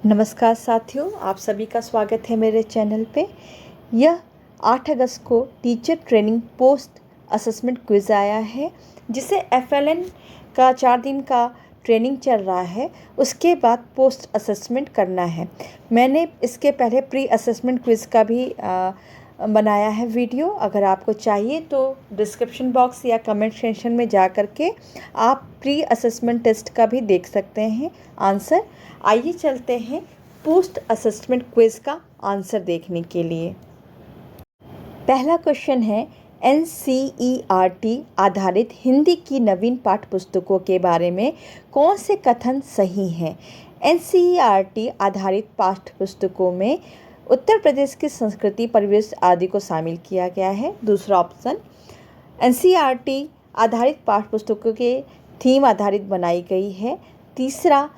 नमस्कार साथियों, आप सभी का स्वागत है मेरे चैनल पे। यह 8 अगस्त को teacher training post assessment quiz आया है, जिसे FLN का 4 दिन का ट्रेनिंग चल रहा है। उसके बाद पोस्ट असेसमेंट करना है। मैंने इसके पहले प्री असेसमेंट क्विज़ का भी बनाया है वीडियो। अगर आपको चाहिए तो डिस्क्रिप्शन बॉक्स या कमेंट सेक्शन में जा कर के आप प्री असेसमेंट टेस्ट का भी देख सकते हैं आंसर। आइए चलते हैं पोस्ट असेसमेंट क्विज़ का आंसर देखने के लिए। पहला क्वेश्चन है, NCERT आधारित हिंदी की नवीन पाठ्य पुस्तकों के बारे में कौन से कथन सही हैं? NCERT आधारित पाठ्य पुस्तकों में उत्तर प्रदेश की संस्कृति, परिवेश आदि को शामिल किया गया है। दूसरा ऑप्शन, NCERT आधारित पाठ्य पुस्तकों के थीम आधारित बनाई गई है। तीसरा,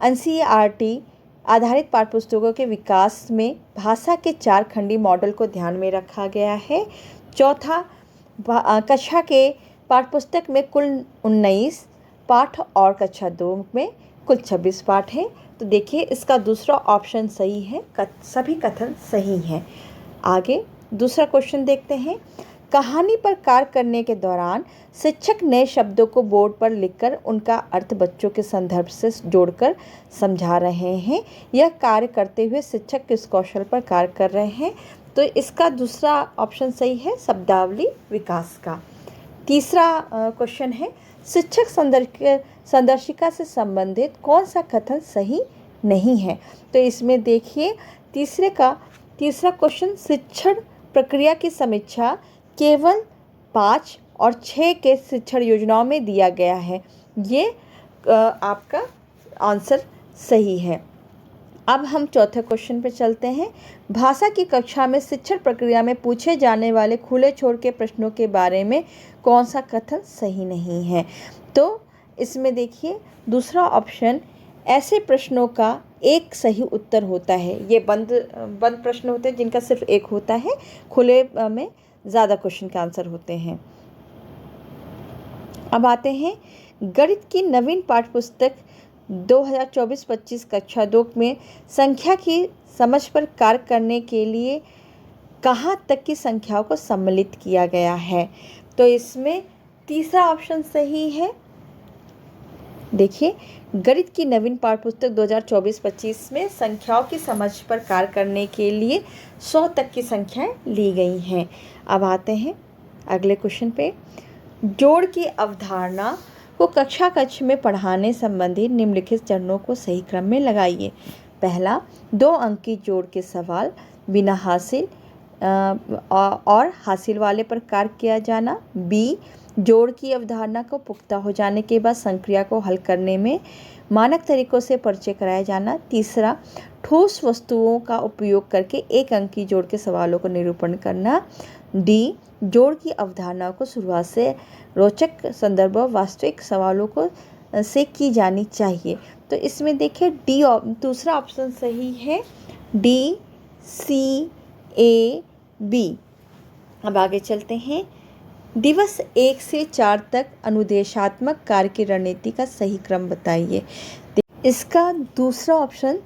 NCERT आधारित पाठ्य पुस्तकों के विकास में भाषा के 4 खंडी मॉडल को ध्यान में रखा गया है। चौथा, कक्षा के पाठ्यपुस्तक में कुल 19 पाठ और कक्षा 2 में कुल 26 पाठ हैं। तो देखिए, इसका दूसरा ऑप्शन सही है, सभी कथन सही हैं। आगे दूसरा क्वेश्चन देखते हैं। कहानी पर कार्य करने के दौरान शिक्षक नए शब्दों को बोर्ड पर लिखकर उनका अर्थ बच्चों के संदर्भ से जोड़कर समझा रहे हैं। यह कार्य करते हुए शिक्षक किस कौशल पर कार्य कर रहे हैं? तो इसका दूसरा ऑप्शन सही है, शब्दावली विकास का। तीसरा क्वेश्चन है, शिक्षक संदर्शिका से संबंधित कौन सा कथन सही नहीं है? तो इसमें देखिए, तीसरा क्वेश्चन, शिक्षण प्रक्रिया की समीक्षा केवल 5 और 6 के शिक्षण योजनाओं में दिया गया है। ये आपका आंसर सही है। अब हम चौथे क्वेश्चन पे चलते हैं। भाषा की कक्षा में शिक्षण प्रक्रिया में पूछे जाने वाले खुले छोर के प्रश्नों के बारे में कौन सा कथन सही नहीं है? तो इसमें देखिए, दूसरा ऑप्शन, ऐसे प्रश्नों का एक सही उत्तर होता है। ये बंद प्रश्न होते हैं जिनका सिर्फ एक होता है, खुले में ज़्यादा क्वेश्चन के आंसर होते हैं। अब आते हैं, गणित की नवीन पाठ्यपुस्तक 2024-25 कक्षा 2 में संख्या की समझ पर कार्य करने के लिए कहाँ तक की संख्याओं को सम्मिलित किया गया है? तो इसमें तीसरा ऑप्शन सही है। देखिए, गणित की नवीन पाठ्यपुस्तक 2024-25 में संख्याओं की समझ पर कार्य करने के लिए 100 तक की संख्याएं ली गई हैं। अब आते हैं अगले क्वेश्चन पे। जोड़ की अवधारणा को कक्षा में पढ़ाने संबंधी निम्नलिखित चरणों को सही क्रम में लगाइए। पहला, 2 अंक की जोड़ के सवाल बिना हासिल और हासिल वाले पर कार्य किया जाना। बी, जोड़ की अवधारणा को पुख्ता हो जाने के बाद संक्रिया को हल करने में मानक तरीकों से परिचय कराया जाना। तीसरा, ठोस वस्तुओं का उपयोग करके 1 अंक की जोड़ के सवालों को निरूपण करना। डी, जोड़ की अवधारणा को शुरुआत से रोचक संदर्भ और वास्तविक सवालों को से की जानी चाहिए। तो इसमें देखिए, डी दूसरा ऑप्शन सही है, D, C, A, B। अब आगे चलते हैं। दिवस 1 से 4 तक अनुदेशात्मक कार्य की रणनीति का सही क्रम बताइए। इसका दूसरा ऑप्शन,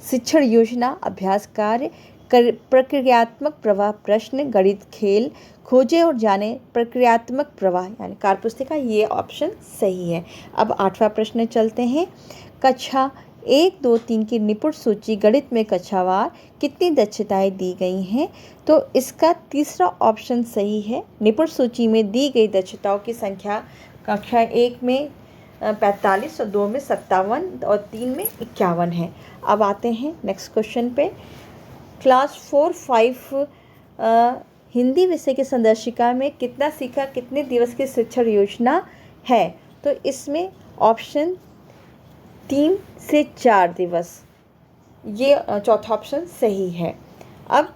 शिक्षण योजना, अभ्यास कार्य, प्रक्रियात्मक प्रवाह, प्रश्न, गणित खेल, खोजे और जाने, प्रक्रियात्मक प्रवाह यानी कार्यपुस्तिका, ये ऑप्शन सही है। अब 8वां प्रश्न चलते हैं। कक्षा 1, 2, 3 की निपुण सूची गणित में कक्षावार कितनी दक्षताएं दी गई हैं? तो इसका तीसरा ऑप्शन सही है। निपुण सूची में दी गई दक्षताओं की संख्या कक्षा 1 में 45 और 2 में 57 और 3 में 51 है। अब आते हैं नेक्स्ट क्वेश्चन पे। क्लास 4-5 हिंदी विषय की संदर्शिका में कितना सीखा कितने दिवस की शिक्षण योजना है? तो इसमें ऑप्शन 3 से 4 दिवस, ये चौथा ऑप्शन सही है। अब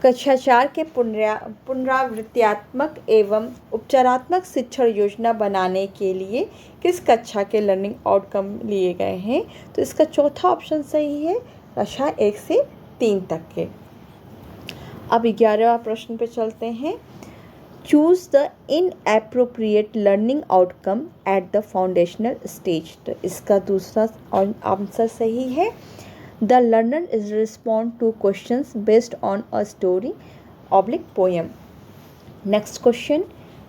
कक्षा 4 के पुनरावृत्त्यात्मक एवं उपचारात्मक शिक्षण योजना बनाने के लिए किस कक्षा के लर्निंग आउटकम लिए गए हैं? तो इसका चौथा ऑप्शन सही है, कक्षा 1 से 3 तक के। अब 11वां प्रश्न पे चलते हैं। Choose the inappropriate learning outcome at the foundational stage. तो इसका दूसरा आंसर सही है। The learner is respond two questions based on a story oblique poem. Next question,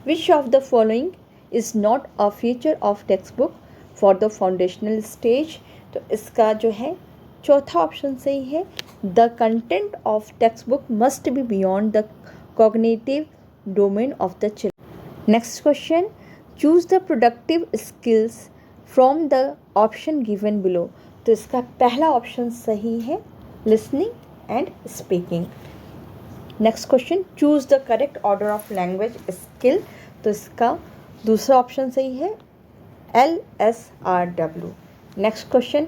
which of the following is not a feature of text book for the foundational stage. तो इसका जो है चौथा ऑप्शन सही है, the content of text book must be beyond the cognitive domain of the children. Next question, choose the productive skills from the option given below. तो इसका पहला ऑप्शन सही है, listening and speaking. Next question, choose the correct order of language skill. तो इसका दूसरा option सही है, LSRW। नेक्स्ट क्वेश्चन,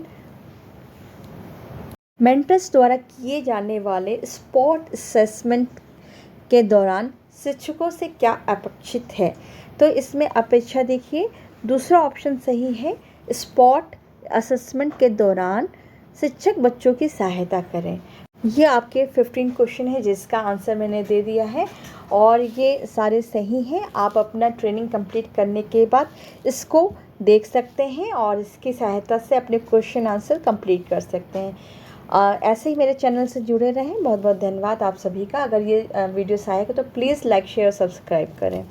मेंटर्स द्वारा किए जाने वाले स्पॉट असेसमेंट के दौरान शिक्षकों से क्या अपेक्षित है। तो इसमें अपेक्षा देखिए, दूसरा ऑप्शन सही है, स्पॉट असेसमेंट के दौरान शिक्षक बच्चों की सहायता करें। ये आपके 15 क्वेश्चन है जिसका आंसर मैंने दे दिया है और ये सारे सही हैं। आप अपना ट्रेनिंग कंप्लीट करने के बाद इसको देख सकते हैं और इसकी सहायता से अपने क्वेश्चन आंसर कंप्लीट कर सकते हैं। ऐसे ही मेरे चैनल से जुड़े रहें। बहुत बहुत धन्यवाद आप सभी का। अगर ये वीडियो सहायक है तो प्लीज़ लाइक शेयर सब्सक्राइब करें।